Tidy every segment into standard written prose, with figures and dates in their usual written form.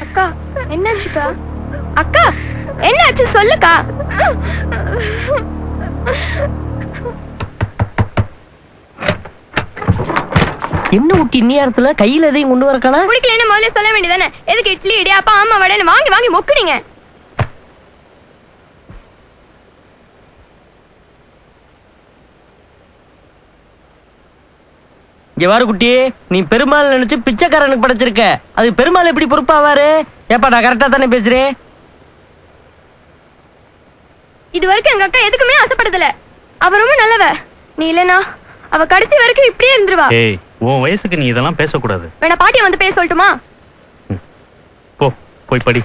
அக்கா என்னாச்சுக்கா? அக்கா என்னாச்சு சொல்லுக்கா. என்ன ஊட்டி நேரத்துல கையில எதையும் கொண்டு வரக்கானா? குடிக்கலன்னு முதல்ல சொல்ல வேண்டியதானே. எதுக்கு இட்லி இடியாப்பா ஆமா வடைன்னு வாங்கி வாங்கி மொக்குனீங்க? இங்க வாரு குட்டி, நீ பெருமாள் நினைச்சு பிச்சைக்காரனுக்கு படைச்சிருக்க. அது பெருமாள் எப்படி பொறுப்பாவாரு? ஏப்பா நான் கரெக்டா தானே பேசுறேன்? இது வரைக்கும் எங்க அக்கா எதுக்குமே ஆசைப்படுதல. அவ ரொம்ப நல்லவ. நீ இல்லனா அவ கடைசி வரைக்கும் இப்படியே இருந்துருவா. ஏய், உன் வயசுக்கு நீ இதெல்லாம் பேசக்கூடாது. வேணா பாட்டியை வந்து பேச சொல்லட்டுமா? போ, போய் படி.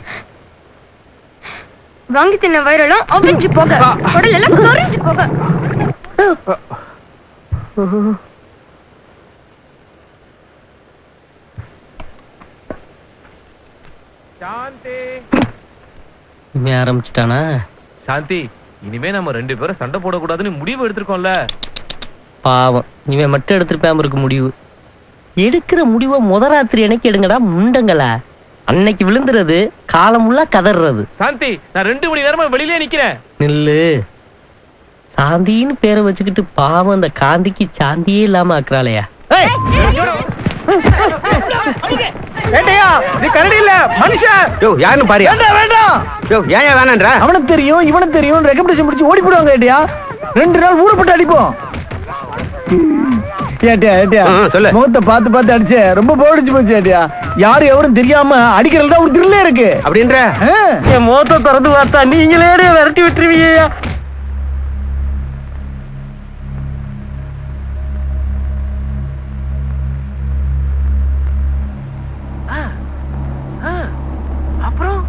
வாங்கி தின்ன வயிறெல்லாம் அவிஞ்சு போக, உடல் எல்லாம் கரிஞ்சு போக. சாந்தி இவன் ஆரம்பிச்சிட்டானா? சாந்தி, இனிமே நம்ம 2 பேரும் சண்டை போடக்கூடாதுன்னு முடிவு எடுத்திருக்கோம்ல. பாவம், இவன் மட்டும் எடுத்திருப்பாம இருக்கு முடிவு. எடுக்கிற முடிவை முதராத்திரி அன்னைக்கு எடுங்கடா முண்டங்களா. அன்னைக்கு விழுந்துறது காலம் உள்ள கதறது. சாந்தி, நான் 2 மணி நேரமா வெளியிலே நிக்கிறேன். நில்லு. சாந்தின்னு பேரை வச்சுக்கிட்டு பாவம் அந்த காந்திக்கு சாந்தியே இல்லாம ஆக்குறாளையா? நீ கரடி இல்ல மனுஷன். யோ யாருன்னு பாரு. வேண்டாம். யோ ஏன் வேணாம்ன்ற? அவனுக்கு தெரியும் இவனுக்கு தெரியும். ரெக்கமெண்டேஷன் முடிச்சு ஓடி போடுவாங்க. ஏட்டியா 2 நாள் ஊற போட்டு அடிப்போம். ஏட்டியா சொல்லு. முகத்தை பார்த்து பார்த்து அடிச்சு ரொம்ப போடிச்சு போச்சு. ஏட்டியா யாரு எவரும் தெரியாம அடிக்கிறதுல தான் ஒரு திருளே இருக்கு அப்படின்ற. என் முகத்தை திறந்து பார்த்தா நீங்களே விரட்டி விட்டுருவீங்க. அப்புறம்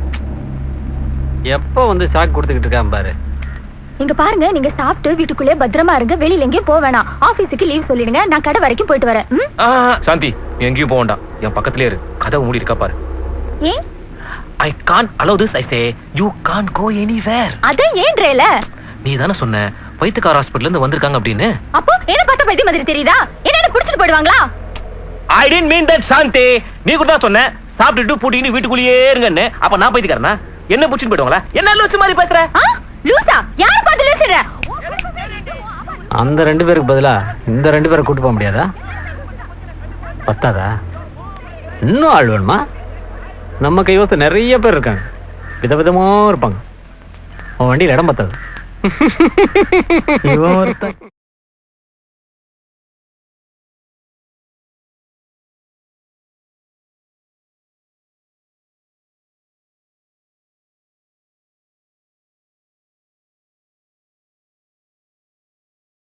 எப்போ வந்து சாக்கு கொடுத்துக்கிட்டு இருக்கான் பாரு. இங்க பாருங்க, நீங்க சாப்பிட்டு வீட்டுக்குள்ளே பத்திரமா இருங்க. வெளியில எங்கேயும் போக வேணாம். ஆபீஸுக்கு லீவ் சொல்லிடுங்க. நான் கடை வரைக்கும் போயிட்டு வரேன். சாந்தி, எங்கேயும் போக வேண்டாம். என் பக்கத்திலே இரு. கதவு மூடி இருக்கா பாரு. ஏன்? I can't allow this. I say you can't go anywhere. அத ஏன்றேல? நீ தானே சொன்ன பைத்தியக்கார ஹாஸ்பிடல்ல இருந்து வந்திருக்காங்க அப்படின்னு. அப்போ என்ன பார்த்தா பைத்திய மாதிரி தெரியுதா? என்ன புடிச்சிட்டு போய்டுவாங்களா? I didn't mean that, சாந்தி. நீ கூட தான் சொன்ன சாப்பிட்டுட்டு பூட்டிட்டு வீட்டுக்குள்ளேயே இருங்கன்னு. அப்ப நான் பைத்தியக்காரனா? என்ன புடிச்சிட்டு போய்டுவாங்களா? என்ன லூசு மாதிரி பேசுற? லூசா? யார பார்த்து லூசுற? அந்த 2 பேருக்கு பதிலா இந்த 2 பேரை கூட்டு போக முடியாதா? பத்தாதா? இன்னும் ஆள் வேணுமா? நம்ம கைவசம் நிறைய பேர் இருக்காங்க. விதவிதமா இருப்பாங்க. அவன் வண்டியில் இடம் பத்தாது. இவன் ஒருத்தன்